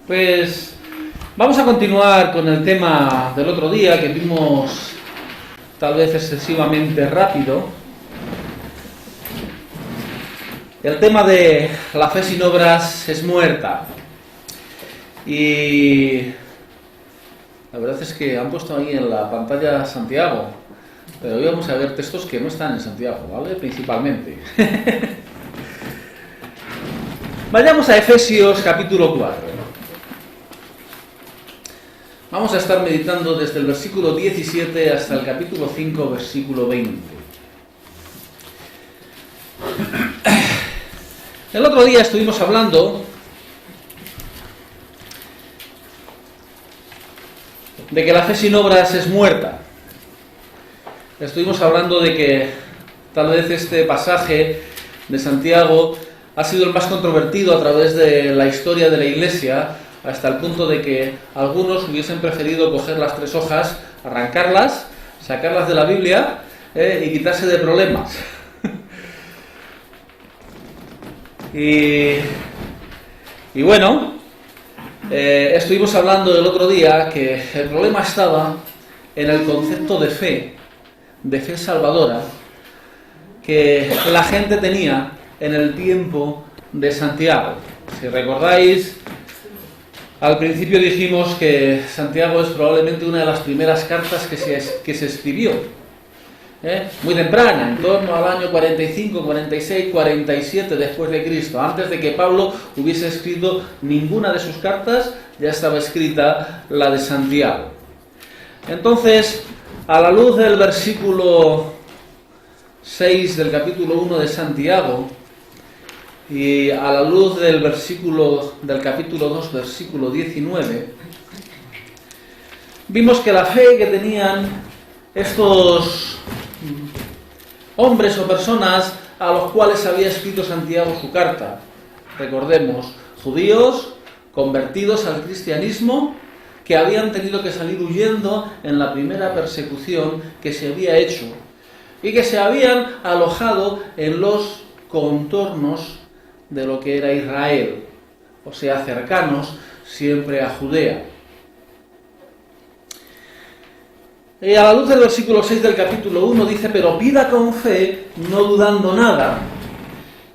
Pues vamos a continuar con el tema del otro día que vimos tal vez excesivamente rápido. El tema de la fe sin obras es muerta. Y la verdad es que han puesto ahí en la pantalla Santiago, pero hoy vamos a ver textos que no están en Santiago, ¿vale? Principalmente. Vayamos a Efesios capítulo 4. Vamos a estar meditando desde el versículo 17 hasta el capítulo 5, versículo 20. El otro día estuvimos hablando de que la fe sin obras es muerta. Estuvimos hablando de que tal vez este pasaje de Santiago ha sido el más controvertido a través de la historia de la Iglesia, hasta el punto de que algunos hubiesen preferido coger las 3 hojas, arrancarlas, sacarlas de la Biblia y quitarse de problemas. y bueno, estuvimos hablando el otro día que el problema estaba en el concepto de fe salvadora, que la gente tenía en el tiempo de Santiago. Si recordáis, al principio dijimos que Santiago es probablemente una de las primeras cartas que se escribió, muy temprana, en torno al año 45, 46, 47 después de Cristo. Antes de que Pablo hubiese escrito ninguna de sus cartas, ya estaba escrita la de Santiago. Entonces, a la luz del versículo 6 del capítulo 1 de Santiago, y a la luz del capítulo 2, versículo 19, vimos que la fe que tenían estos hombres o personas a los cuales había escrito Santiago su carta, recordemos, judíos convertidos al cristianismo, que habían tenido que salir huyendo en la primera persecución que se había hecho y que se habían alojado en los contornos de lo que era Israel, o sea, cercanos siempre a Judea. Y a la luz del versículo 6 del capítulo 1 dice: pero pida con fe, no dudando nada.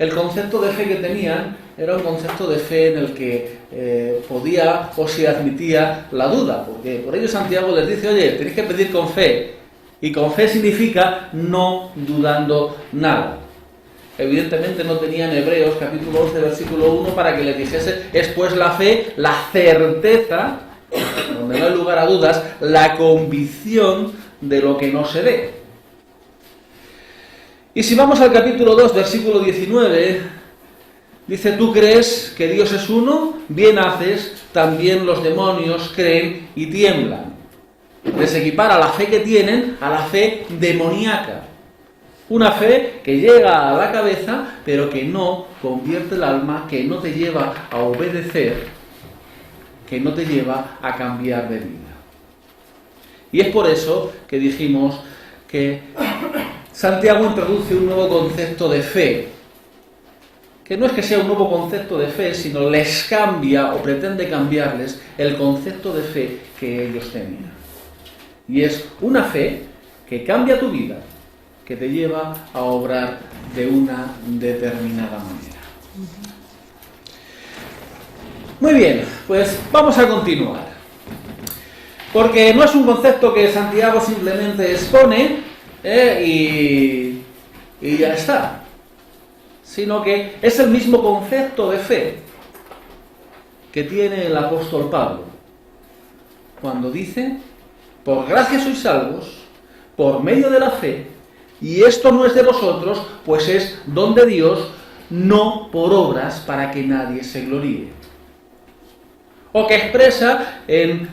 El concepto de fe que tenían era un concepto de fe en el que podía o se admitía la duda, porque por ello Santiago les dice: oye, tenéis que pedir con fe, y con fe significa no dudando nada. Evidentemente no tenían Hebreos capítulo 11 versículo 1 para que les dijese: es pues la fe, la certeza, donde no hay lugar a dudas, la convicción de lo que no se ve. Y si vamos al capítulo 2 versículo 19, dice: tú crees que Dios es uno, bien haces, también los demonios creen y tiemblan. Les equipara la fe que tienen a la fe demoníaca. Una fe que llega a la cabeza, pero que no convierte el alma, que no te lleva a obedecer, que no te lleva a cambiar de vida. Y es por eso que dijimos que Santiago introduce un nuevo concepto de fe, que no es que sea un nuevo concepto de fe, sino les cambia o pretende cambiarles el concepto de fe que ellos tenían. Y es una fe que cambia tu vida, que te lleva a obrar de una determinada manera. Muy bien, pues vamos a continuar. Porque no es un concepto que Santiago simplemente expone y ya está, sino que es el mismo concepto de fe que tiene el apóstol Pablo cuando dice: por gracia sois salvos, por medio de la fe, y esto no es de vosotros, pues es don de Dios, no por obras, para que nadie se gloríe. O que expresa en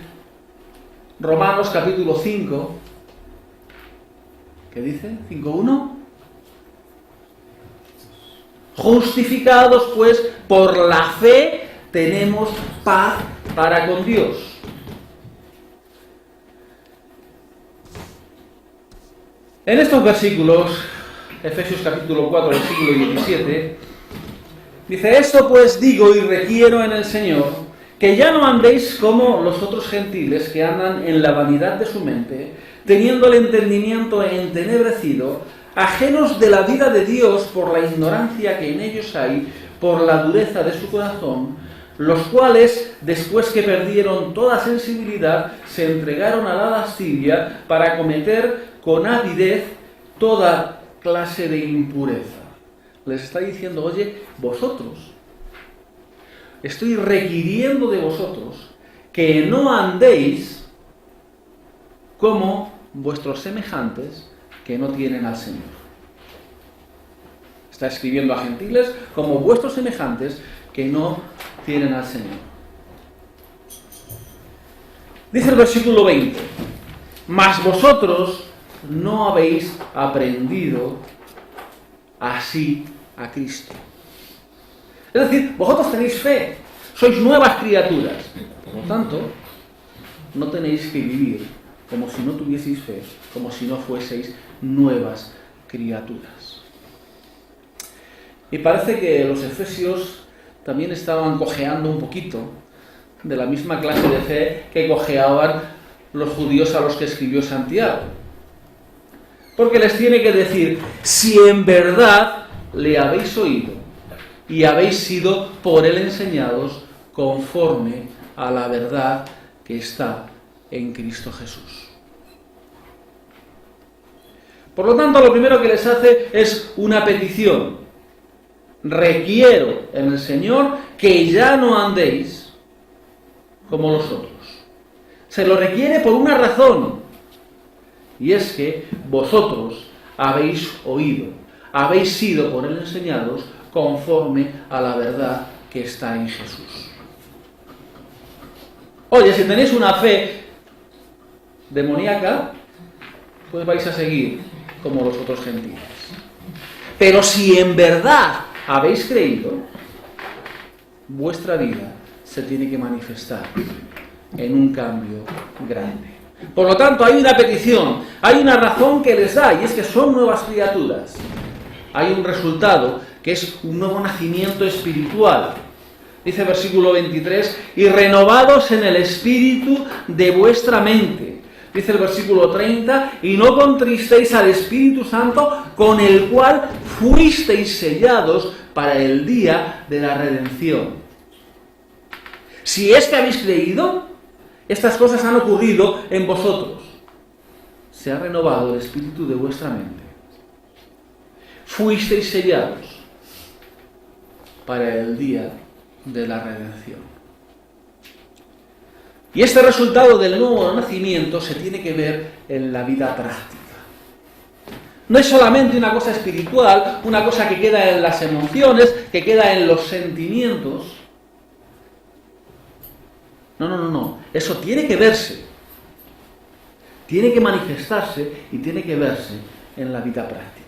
Romanos capítulo 5, ¿qué dice? 5.1. Justificados pues por la fe tenemos paz para con Dios. En estos versículos, Efesios capítulo 4, versículo 17, dice: esto pues digo y requiero en el Señor, que ya no andéis como los otros gentiles que andan en la vanidad de su mente, teniendo el entendimiento entenebrecido, ajenos de la vida de Dios por la ignorancia que en ellos hay, por la dureza de su corazón, los cuales, después que perdieron toda sensibilidad, se entregaron a la lascivia para cometer con avidez toda clase de impureza. Les está diciendo, oye, vosotros, estoy requiriendo de vosotros que no andéis como vuestros semejantes que no tienen al Señor. Está escribiendo a gentiles como vuestros semejantes que no tienen al Señor. Dice el versículo 20, mas vosotros no habéis aprendido así a Cristo. Es decir, vosotros tenéis fe, sois nuevas criaturas. Por lo tanto, no tenéis que vivir como si no tuvieseis fe, como si no fueseis nuevas criaturas. Y parece que los efesios también estaban cojeando un poquito de la misma clase de fe que cojeaban los judíos a los que escribió Santiago. Porque les tiene que decir, si en verdad le habéis oído y habéis sido por él enseñados conforme a la verdad que está en Cristo Jesús. Por lo tanto, lo primero que les hace es una petición. Requiero en el Señor que ya no andéis como los otros. Se lo requiere por una razón, y es que vosotros habéis oído, habéis sido por él enseñados conforme a la verdad que está en Jesús. Oye, si tenéis una fe demoníaca, pues vais a seguir como los otros gentiles. Pero si en verdad habéis creído, vuestra vida se tiene que manifestar en un cambio grande. Por lo tanto, hay una petición, hay una razón que les da, y es que son nuevas criaturas. Hay un resultado, que es un nuevo nacimiento espiritual. Dice el versículo 23, y renovados en el espíritu de vuestra mente. Dice el versículo 30, y no contristéis al Espíritu Santo, con el cual fuisteis sellados para el día de la redención. Si es que habéis creído, estas cosas han ocurrido en vosotros. Se ha renovado el espíritu de vuestra mente. Fuisteis sellados para el día de la redención. Y este resultado del nuevo nacimiento se tiene que ver en la vida práctica. No es solamente una cosa espiritual, una cosa que queda en las emociones, que queda en los sentimientos. No. Eso tiene que verse. Tiene que manifestarse y tiene que verse en la vida práctica.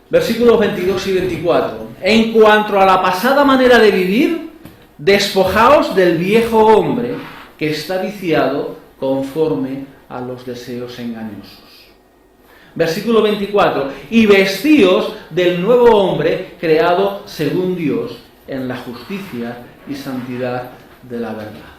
Versículos 22 y 24. En cuanto a la pasada manera de vivir, despojaos del viejo hombre que está viciado conforme a los deseos engañosos. Versículo 24. Y vestíos del nuevo hombre creado según Dios en la justicia y santidad de la verdad.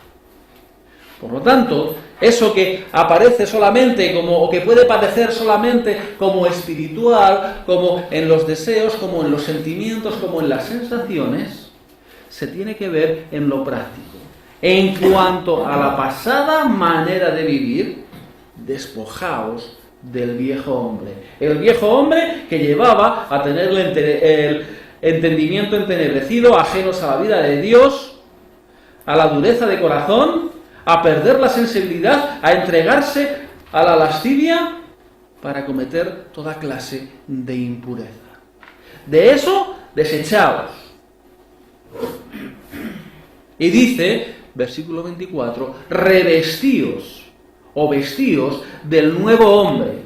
Por lo tanto, eso que aparece solamente como, o que puede parecer solamente como espiritual, como en los deseos, como en los sentimientos, como en las sensaciones, se tiene que ver en lo práctico. En cuanto a la pasada manera de vivir, despojaos del viejo hombre. El viejo hombre que llevaba a tener el entendimiento entenebrecido, ajenos a la vida de Dios, a la dureza de corazón, a perder la sensibilidad, a entregarse a la lascivia para cometer toda clase de impureza. De eso, desechaos. Y dice, versículo 24, revestíos o vestíos del nuevo hombre,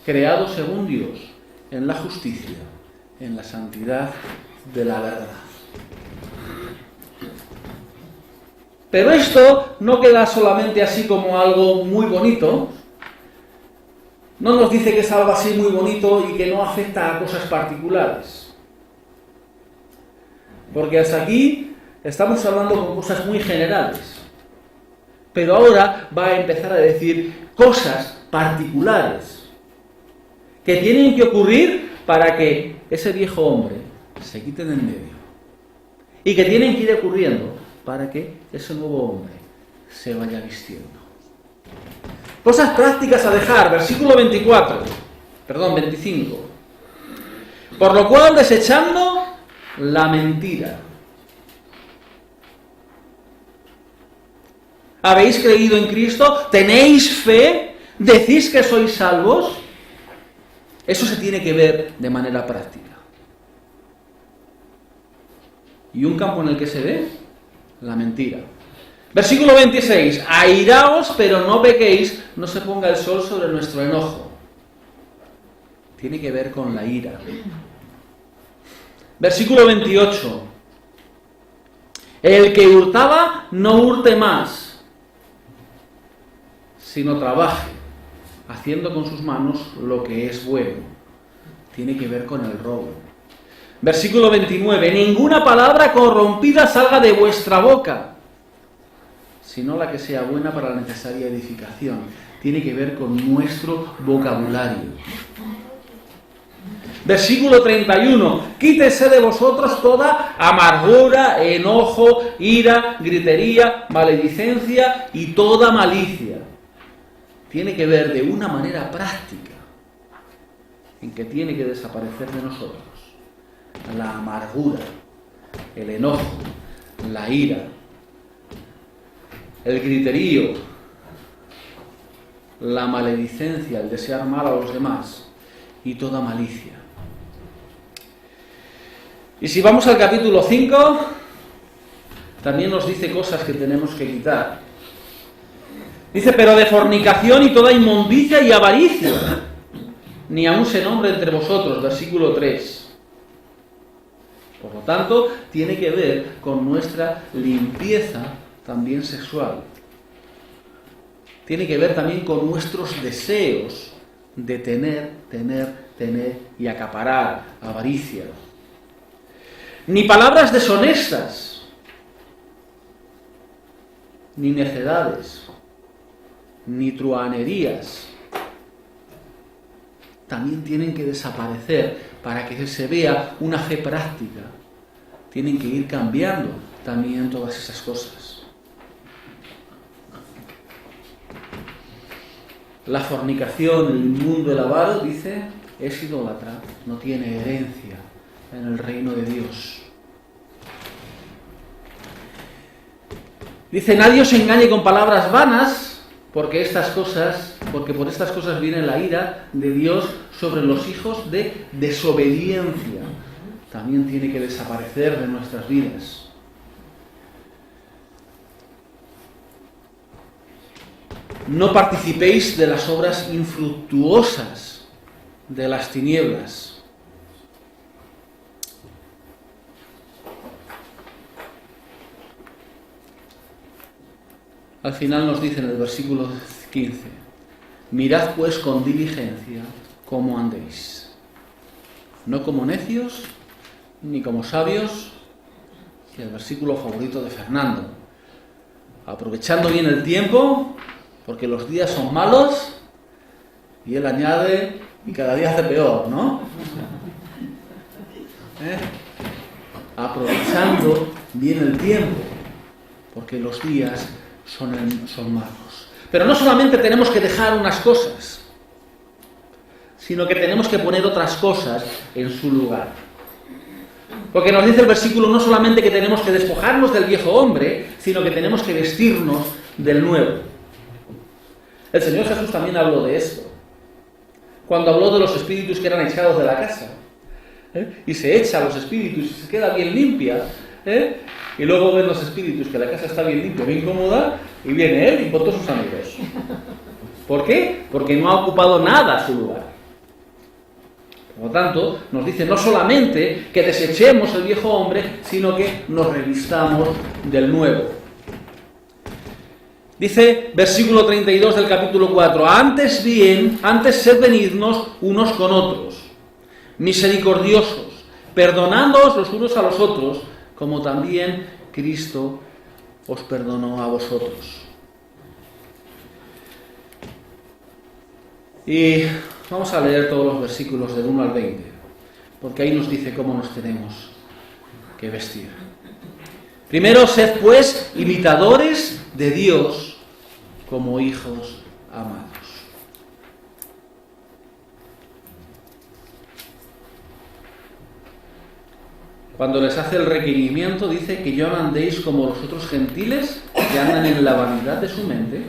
creado según Dios, en la justicia, en la santidad de la verdad. Pero esto no queda solamente así como algo muy bonito. No nos dice que es algo así muy bonito y que no afecta a cosas particulares. Porque hasta aquí estamos hablando con cosas muy generales. Pero ahora va a empezar a decir cosas particulares que tienen que ocurrir para que ese viejo hombre se quite de en medio. Y que tienen que ir ocurriendo para que ese nuevo hombre se vaya vistiendo. Cosas prácticas a dejar, versículo 25. Por lo cual, desechando la mentira. ¿Habéis creído en Cristo? ¿Tenéis fe? ¿Decís que sois salvos? Eso se tiene que ver de manera práctica. ¿Y un campo en el que se ve? La mentira. Versículo 26. Airaos, pero no pequéis, no se ponga el sol sobre nuestro enojo. Tiene que ver con la ira. Versículo 28. El que hurtaba, no hurte más, sino trabaje, haciendo con sus manos lo que es bueno. Tiene que ver con el robo. Versículo 29. Ninguna palabra corrompida salga de vuestra boca, sino la que sea buena para la necesaria edificación. Tiene que ver con nuestro vocabulario. Versículo 31. Quítese de vosotros toda amargura, enojo, ira, gritería, maledicencia y toda malicia. Tiene que ver de una manera práctica en que tiene que desaparecer de nosotros la amargura, el enojo, la ira, el griterío, la maledicencia, el desear mal a los demás y toda malicia. Y si vamos al capítulo 5, también nos dice cosas que tenemos que quitar. Dice, pero de fornicación y toda inmundicia y avaricia, ni aun se nombre entre vosotros, versículo 3. Por lo tanto, tiene que ver con nuestra limpieza también sexual. Tiene que ver también con nuestros deseos de tener y acaparar, avaricia. Ni palabras deshonestas, ni necedades, ni truhanerías. También tienen que desaparecer para que se vea una fe práctica. Tienen que ir cambiando también todas esas cosas. La fornicación, el inmundo, el avaro, dice, es idólatra, no tiene herencia en el reino de Dios. Dice, nadie os engañe con palabras vanas, porque por estas cosas viene la ira de Dios sobre los hijos de desobediencia. También tiene que desaparecer de nuestras vidas. No participéis de las obras infructuosas de las tinieblas. Al final nos dice en el versículo 15, mirad pues con diligencia cómo andéis, no como necios, ni como sabios, y el versículo favorito de Fernando, aprovechando bien el tiempo, porque los días son malos, y él añade, y cada día hace peor, ¿no? Aprovechando bien el tiempo, porque los días son malos. Pero no solamente tenemos que dejar unas cosas, sino que tenemos que poner otras cosas en su lugar. Porque nos dice el versículo no solamente que tenemos que despojarnos del viejo hombre, sino que tenemos que vestirnos del nuevo. El Señor Jesús también habló de esto, cuando habló de los espíritus que eran echados de la casa. Y se echa a los espíritus y se queda bien limpia. Y luego ven los espíritus que la casa está bien limpia, bien cómoda, y viene él y con todos sus amigos. ¿Por qué? Porque no ha ocupado nada su lugar. Por lo tanto, nos dice no solamente que desechemos el viejo hombre, sino que nos revistamos del nuevo. Dice, versículo 32 del capítulo 4, antes sed benignos unos con otros, misericordiosos, perdonándoos los unos a los otros, como también Cristo os perdonó a vosotros. Y vamos a leer todos los versículos del 1 al 20, porque ahí nos dice cómo nos tenemos que vestir. Primero, sed pues imitadores de Dios como hijos amados. Cuando les hace el requerimiento, dice que ya no andéis como los otros gentiles que andan en la vanidad de su mente.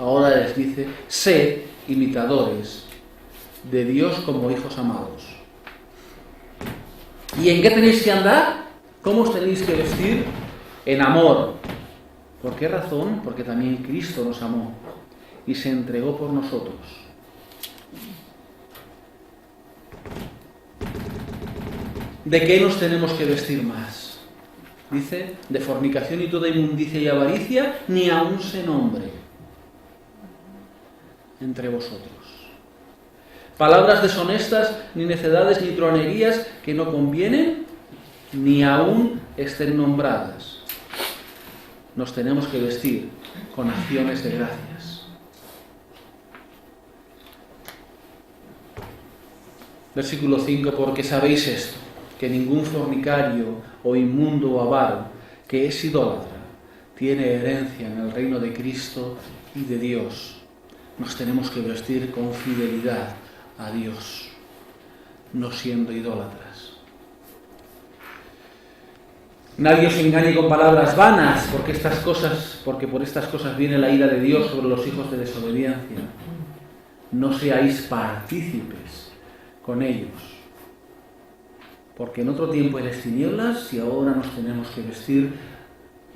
Ahora les dice, sed imitadores de Dios como hijos amados. ¿Y en qué tenéis que andar? ¿Cómo os tenéis que vestir? En amor. ¿Por qué razón? Porque también Cristo nos amó y se entregó por nosotros. ¿De qué nos tenemos que vestir más? Dice, de fornicación y toda inmundicia y avaricia, ni aun se nombre entre vosotros. Palabras deshonestas, ni necedades, ni tronerías que no convienen, ni aun estén nombradas. Nos tenemos que vestir con acciones de gracias. Versículo 5, porque sabéis esto, que ningún fornicario o inmundo o avaro que es idólatra tiene herencia en el reino de Cristo y de Dios. Nos tenemos que vestir con fidelidad a Dios, no siendo idólatras. Nadie os engañe con palabras vanas, porque por estas cosas viene la ira de Dios sobre los hijos de desobediencia. No seáis partícipes con ellos, porque en otro tiempo eres tinieblas y ahora nos tenemos que vestir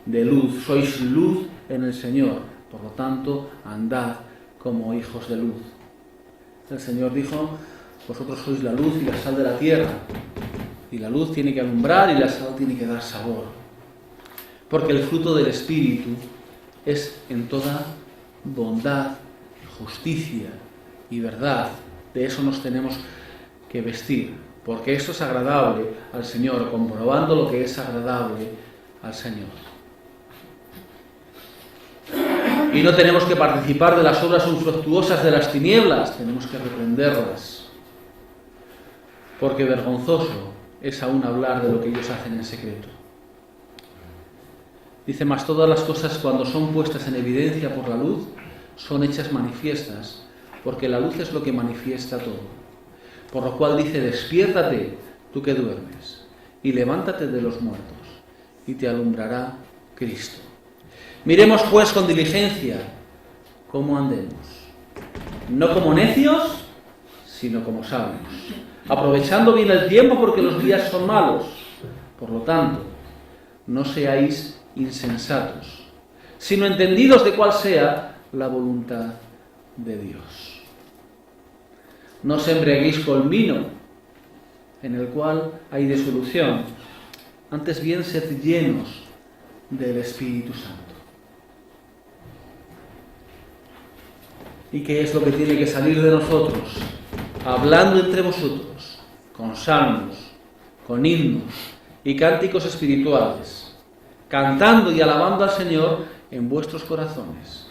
de luz. Sois luz en el Señor, por lo tanto, andad como hijos de luz. El Señor dijo, vosotros sois la luz y la sal de la tierra. Y la luz tiene que alumbrar y la sal tiene que dar sabor. Porque el fruto del Espíritu es en toda bondad, justicia y verdad. De eso nos tenemos que vestir. Porque esto es agradable al Señor, comprobando lo que es agradable al Señor. Y no tenemos que participar de las obras infructuosas de las tinieblas, tenemos que reprenderlas. Porque vergonzoso es aún hablar de lo que ellos hacen en secreto. Dice, mas todas las cosas cuando son puestas en evidencia por la luz, son hechas manifiestas, porque la luz es lo que manifiesta todo. Por lo cual dice, despiértate, tú que duermes, y levántate de los muertos, y te alumbrará Cristo. Miremos pues con diligencia cómo andemos, no como necios, sino como sabios, aprovechando bien el tiempo porque los días son malos. Por lo tanto, no seáis insensatos, sino entendidos de cuál sea la voluntad de Dios. No os embriaguéis con vino, en el cual hay disolución, antes bien sed llenos del Espíritu Santo. ¿Y qué es lo que tiene que salir de nosotros? Hablando entre vosotros, con salmos, con himnos y cánticos espirituales, cantando y alabando al Señor en vuestros corazones,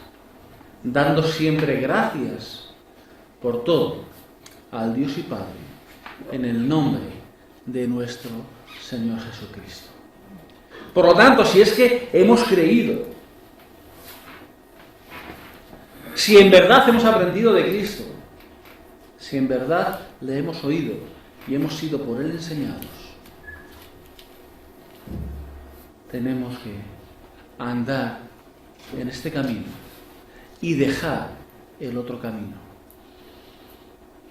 dando siempre gracias por todo al Dios y Padre, en el nombre de nuestro Señor Jesucristo. Por lo tanto, si es que hemos creído, si en verdad hemos aprendido de Cristo, si en verdad le hemos oído y hemos sido por Él enseñados, tenemos que andar en este camino y dejar el otro camino.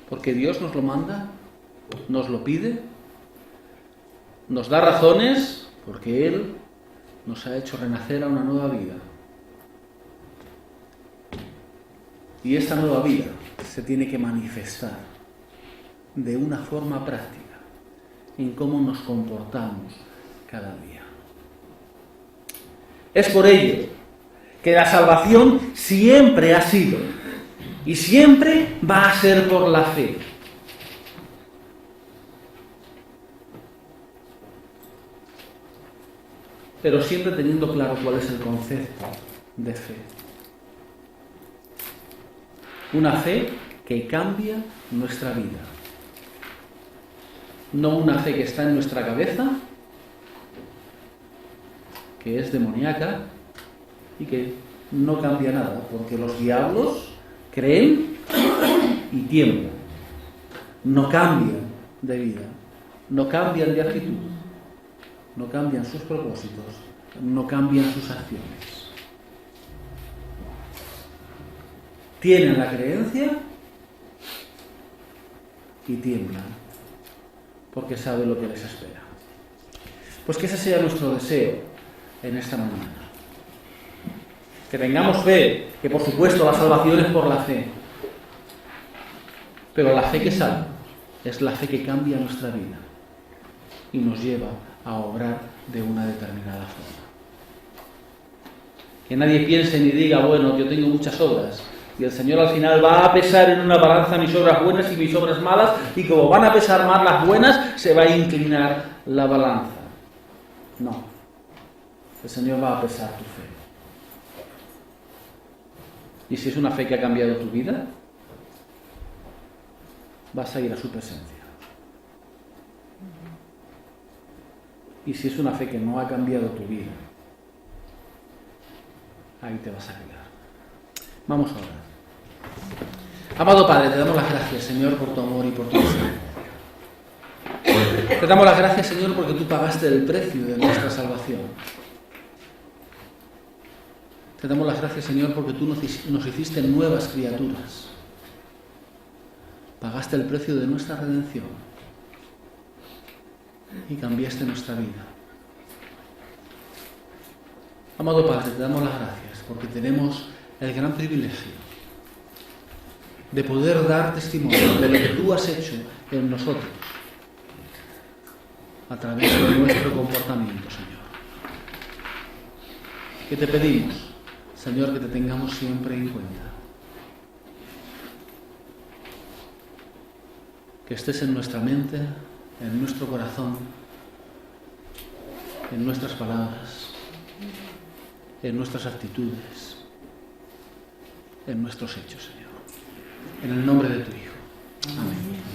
Porque Dios nos lo manda, nos lo pide, nos da razones, porque Él nos ha hecho renacer a una nueva vida. Y esta nueva vida se tiene que manifestar de una forma práctica en cómo nos comportamos cada día. Es por ello que la salvación siempre ha sido y siempre va a ser por la fe. pero siempre teniendo claro cuál es el concepto de fe. Una fe que cambia nuestra vida. No una fe que está en nuestra cabeza, que es demoníaca y que no cambia nada, porque los diablos creen y tiemblan. No cambian de vida, no cambian de actitud, no cambian sus propósitos, no cambian sus acciones. Tienen la creencia y tiemblan, porque saben lo que les espera. Pues que ese sea nuestro deseo en esta mañana. Que tengamos fe, que por supuesto la salvación es por la fe, pero la fe que salva es la fe que cambia nuestra vida y nos lleva a obrar de una determinada forma. Que nadie piense ni diga, bueno, yo tengo muchas obras y el Señor al final va a pesar en una balanza mis obras buenas y mis obras malas, y como van a pesar más las buenas, se va a inclinar la balanza. No, el Señor va a pesar tu fe. Y si es una fe que ha cambiado tu vida, vas a ir a su presencia. Y si es una fe que no ha cambiado tu vida, ahí te vas a quedar. Vamos a orar. Amado Padre, te damos las gracias, Señor, por tu amor y por tu misericordia. Te damos las gracias, Señor, porque tú pagaste el precio de nuestra salvación. Te damos las gracias, Señor, porque tú nos hiciste nuevas criaturas. Pagaste el precio de nuestra redención y cambiaste nuestra vida. Amado Padre, te damos las gracias porque tenemos el gran privilegio de poder dar testimonio de lo que tú has hecho en nosotros a través de nuestro comportamiento, Señor. Que te pedimos, Señor, que te tengamos siempre en cuenta. Que estés en nuestra mente, en nuestro corazón, en nuestras palabras, en nuestras actitudes, en nuestros hechos, Señor. En el nombre de tu Hijo. Amén.